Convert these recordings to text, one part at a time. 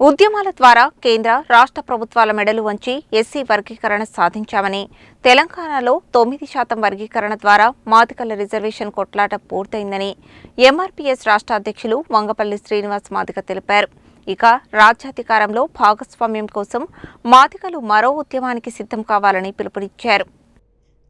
ఉద్యమాల ద్వారా కేంద్ర రాష్ట్ర ప్రభుత్వాల మెడలు వంచి ఎస్సీ వర్గీకరణ సాధించామని, తెలంగాణలో 9% వర్గీకరణ ద్వారా మాదిగల రిజర్వేషన్ కొట్లాట పూర్తయిందని ఎంఆర్పీఎస్ రాష్ట్ర అధ్యక్షులు వంగపల్లి శ్రీనివాస్ మాదిగ తెలిపారు. ఇక రాజ్యాధికారంలో భాగస్వామ్యం కోసం మాదిగలు మరో ఉద్యమానికి సిద్ధం కావాలని పిలుపునిచ్చారు.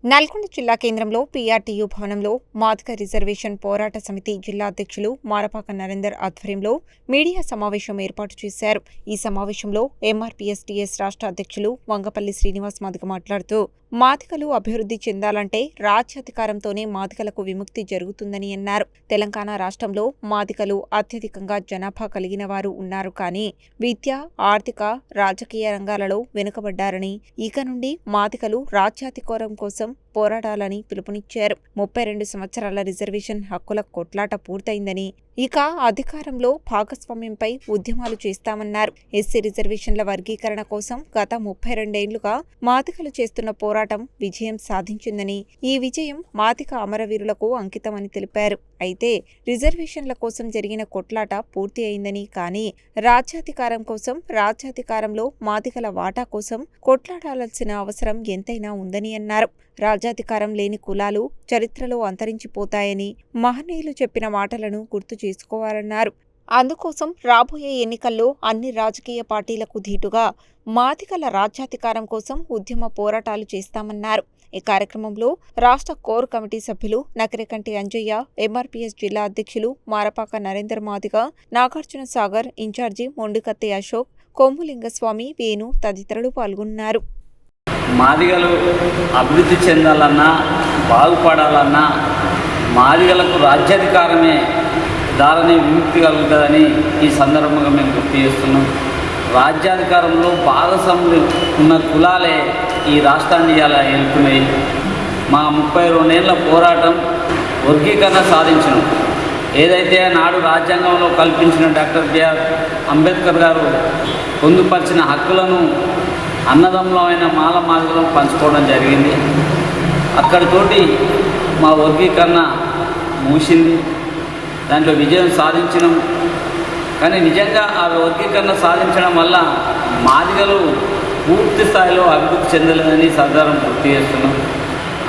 నల్గొండ జిల్లా కేంద్రంలో పీఆర్టీయూ భవనంలో మాదిగ రిజర్వేషన్ పోరాట సమితి జిల్లా అధ్యక్షులు మారపాక నరేందర్ ఆధ్వర్యంలో మీడియా సమావేశం ఏర్పాటు చేశారు. ఈ సమావేశంలో ఎంఆర్పీఎస్ టీఎస్ రాష్ట్ర అధ్యక్షులు వంగపల్లి శ్రీనివాస్ మాదిగ మాట్లాడుతూ, మాదిగలు అభివృద్ధి చెందాలంటే రాజ్యాధికారంతోనే మాదిగలకు విముక్తి జరుగుతుందని అన్నారు. తెలంగాణ రాష్ట్రంలో మాదిగలు అత్యధికంగా జనాభా కలిగిన వారు ఉన్నారు, కానీ విద్య, ఆర్థిక, రాజకీయ రంగాలలో వెనుకబడ్డారని, ఇక నుండి మాదిగలు రాజ్యాధికారం కోసం పోరాడాలని పిలుపునిచ్చారు. 32 సంవత్సరాల రిజర్వేషన్ హక్కుల కొట్లాట పూర్తయిందని, ఇక అధికారంలో భాగస్వామ్యంపై ఉద్యమాలు చేస్తామన్నారు. ఎస్సీ రిజర్వేషన్ల వర్గీకరణ కోసం గత 32 ఏళ్లుగా మాదిగలు చేస్తున్న పోరాటం విజయం సాధించిందని, ఈ విజయం మాదిగ అమరవీరులకు అంకితమని తెలిపారు. అయితే రిజర్వేషన్ల కోసం జరిగిన కొట్లాట పూర్తి అయిందని, కానీ రాజ్యాధికారం కోసం, రాజ్యాధికారంలో మాదిగల వాటా కోసం కొట్లాడాల్సిన అవసరం ఎంతైనా ఉందని అన్నారు. రాజ్యాధికారం లేని కులాలు చరిత్రలో అంతరించిపోతాయని, మహనీయులు చెప్పిన మాటలను గుర్తు చేసుకోవాలన్నారు. అందుకోసం రాబోయే ఎన్నికల్లో అన్ని రాజకీయ పార్టీలకు ధీటుగా మాదిగల రాజ్యాధికారం కోసం ఉద్యమ పోరాటాలు చేస్తామన్నారు. ఈ కార్యక్రమంలో రాష్ట్ర కోర్ కమిటీ సభ్యులు నకిరేకంటి అంజయ్య, ఎంఆర్పీఎస్ జిల్లా అధ్యక్షులు మారపాక నరేందర్ మాదిగ, నాగార్జున సాగర్ ఇన్ఛార్జి మొండికత్తి అశోక్, కొమ్ములింగస్వామి, వేణు తదితరులు పాల్గొన్నారు. మాదిగలు అభివృద్ధి చెందాలన్నా, బాగుపడాలన్నా మాదిగలకు రాజ్యాధికారమే దారనే విముక్తి కలుగుతుందని ఈ సందర్భంగా మేము గుర్తు చేస్తున్నాం. రాజ్యాధికారంలో భాగస్వామ్యం ఉన్న కులాలే ఈ రాష్ట్రాన్ని ఇలా ఎన్నుకున్నాయి. మా 32 ఏళ్ల పోరాటం వర్గీకరణ సాధించడం ఏదైతే నాడు రాజ్యాంగంలో కల్పించిన డాక్టర్ బిఆర్ అంబేద్కర్ గారు పొందుపరిచిన హక్కులను అన్నదమ్ములమైన మాల మాదిగలను పంచుకోవడం జరిగింది. అక్కడితోటి మా వర్గీకరణ ముగిసింది. దాంట్లో విజయం సాధించినాం. కానీ నిజంగా ఆ వర్గీకరణ సాధించడం వల్ల మాదిగలు పూర్తి స్థాయిలో అభివృద్ధి చెందలేదని సర్దారం గుర్తు చేస్తున్నాం.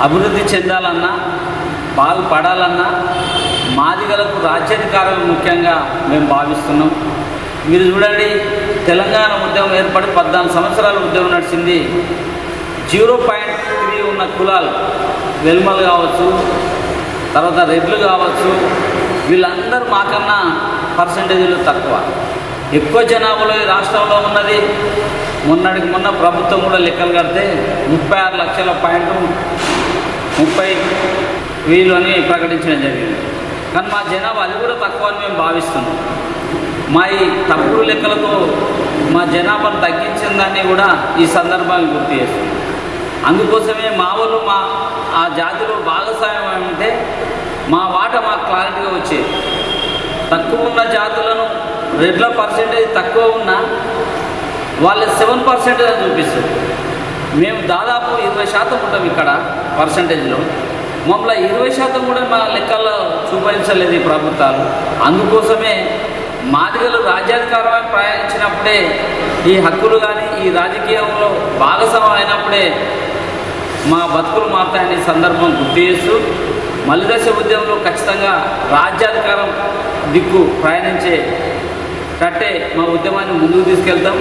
అభివృద్ధి చెందాలన్నా, బాగుపడాలన్నా మాదిగలకు రాజ్యాధికారం ముఖ్యంగా మేము భావిస్తున్నాం. మీరు చూడండి, తెలంగాణ ఉద్యమం ఏర్పడి 14 సంవత్సరాల ఉద్యమం నడిచింది. 0.3 ఉన్న కులాలు వెల్మలు కావచ్చు, తర్వాత రెడ్లు కావచ్చు, వీళ్ళందరూ మాకన్నా పర్సంటేజీలు తక్కువ. ఎక్కువ జనాభాలో ఈ రాష్ట్రంలో ఉన్నది. మొన్నటికి మొన్న ప్రభుత్వం కూడా లెక్కలు కడితే 36 లక్షల పాయింట్ 30,000 అని ప్రకటించడం జరిగింది. కానీ మా జనాభా అది కూడా తక్కువ అని మేము భావిస్తున్నాం. మా ఈ తప్పుడు లెక్కలతో మా జనాభాను తగ్గించిన దాన్ని కూడా ఈ సందర్భాన్ని గుర్తు చేస్తుంది. అందుకోసమే మా వాళ్ళు ఆ జాతిలో భాగస్వామ్యం అంటే మా వాట మాకు క్లారిటీగా వచ్చేది. తక్కువ ఉన్న జాతులను రెడ్ల పర్సెంటేజ్ తక్కువ ఉన్నా వాళ్ళ 7% అని చూపిస్తుంది. మేము దాదాపు 20% ఉంటాం ఇక్కడ పర్సంటేజ్లో. మమ్మల్ని 20% కూడా మా లెక్కల్లో చూపించలేదు ఈ ప్రభుత్వాలు. అందుకోసమే మాదిగలు రాజ్యాధికారమై ప్రయాణించినప్పుడే ఈ హక్కులు కానీ ఈ రాజకీయంలో భాగస్వామ్యం అయినప్పుడే మా బతుకులు మారుతాయని సందర్భం గుర్తు చేస్తూ, మలిదశ ఉద్యమంలో ఖచ్చితంగా రాజ్యాధికారం దిక్కు ప్రయాణించే కట్టే మా ఉద్యమాన్ని ముందుకు తీసుకెళ్తాం.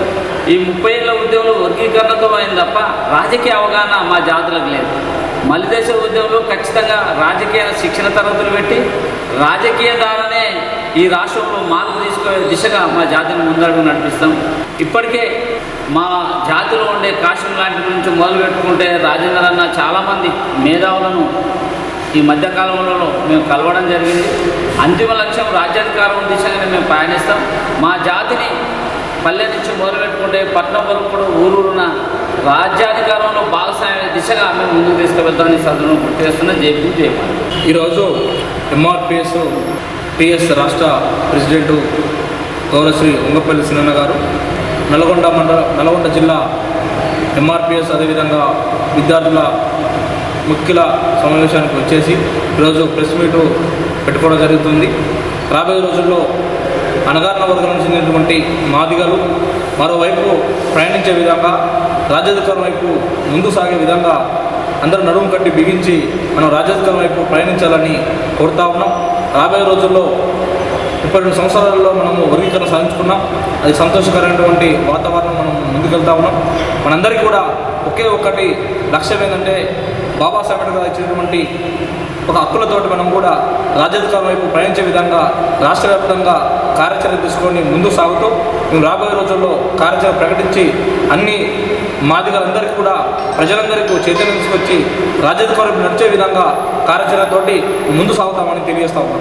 ఈ 30 ఏళ్ల ఉద్యమంలో వర్గీకరణతో అయింది తప్ప రాజకీయ అవగాహన మా జాతులకు లేదు. మలిదశ ఉద్యమంలో ఖచ్చితంగా రాజకీయ శిక్షణ తరగతులు పెట్టి రాజకీయ ద్వారానే ఈ రాష్ట్రంలో మార్పు తీసుకునే దిశగా మా జాతిని ముందడుగు నడిపిస్తాం. ఇప్పటికే మా జాతిలో ఉండే కాశం లాంటి నుంచి మొదలు పెట్టుకుంటే రాజేంద్ర అన్న చాలామంది మేధావులను ఈ మధ్యకాలంలో మేము కలవడం జరిగింది. అంతిమ లక్ష్యం రాజ్యాధికారం దిశగానే మేము ప్రయాణిస్తాం. మా జాతిని పల్లె నుంచి మొదలు పెట్టుకుంటే పట్నం వరకు కూడా ఊరూరున రాజ్యాధికారంలో భాగస్వామ్య దిశగా మేము ముందుకు తీసుకువెళ్తామని సందర్భంగా గుర్తు చేస్తున్నా. జై. ఈరోజు ఎంఆర్పీఎస్ టీఎస్ రాష్ట్ర ప్రెసిడెంటు గౌరవశ్రీ వంగపల్లి శ్రీనన్న గారు నల్గొండ జిల్లా ఎంఆర్పీఎస్ అదేవిధంగా విద్యార్థుల ముఖ్యుల సమావేశానికి వచ్చేసి ఈరోజు ప్రెస్ మీటు పెట్టుకోవడం జరుగుతుంది. రాబోయే రోజుల్లో అణగారిన వర్గం నుంచి చెందినటువంటి మాదిగలు మరోవైపు ప్రయాణించే విధంగా రాజ్యాధికారం వైపు ముందు సాగే విధంగా అందరూ నడుము కట్టి బిగించి మనం రాజ్యాధికారం వైపు ప్రయాణించాలని కోరుతా ఉన్నాం. రాబోయే రోజుల్లో 32 సంవత్సరాలలో మనము వర్గీకరణ సాధించుకున్నాం. అది సంతోషకరమైనటువంటి వాతావరణం మనం ముందుకెళ్తా ఉన్నాం. మనందరికీ కూడా ఒకే ఒక్కటి లక్ష్యం ఏంటంటే బాబాసాహెబ్ అంబేద్కర్ ఇచ్చినటువంటి ఒక హక్కులతోటి మనం కూడా రాజ్యాధికారం వైపు ప్రయాణించే విధంగా రాష్ట్ర వ్యాప్తంగా కార్యాచరణ తీసుకొని ముందుకు సాగుతూ మేము రాబోయే రోజుల్లో కార్యాచరణ ప్రకటించి అన్ని మాదిగలందరికీ కూడా ప్రజలందరికీ చైతన్యం తీసుకొచ్చి రాజ్యాధికారం నడిచే విధంగా కార్యాచరణతోటి ముందు సాగుతామని తెలియజేస్తాము.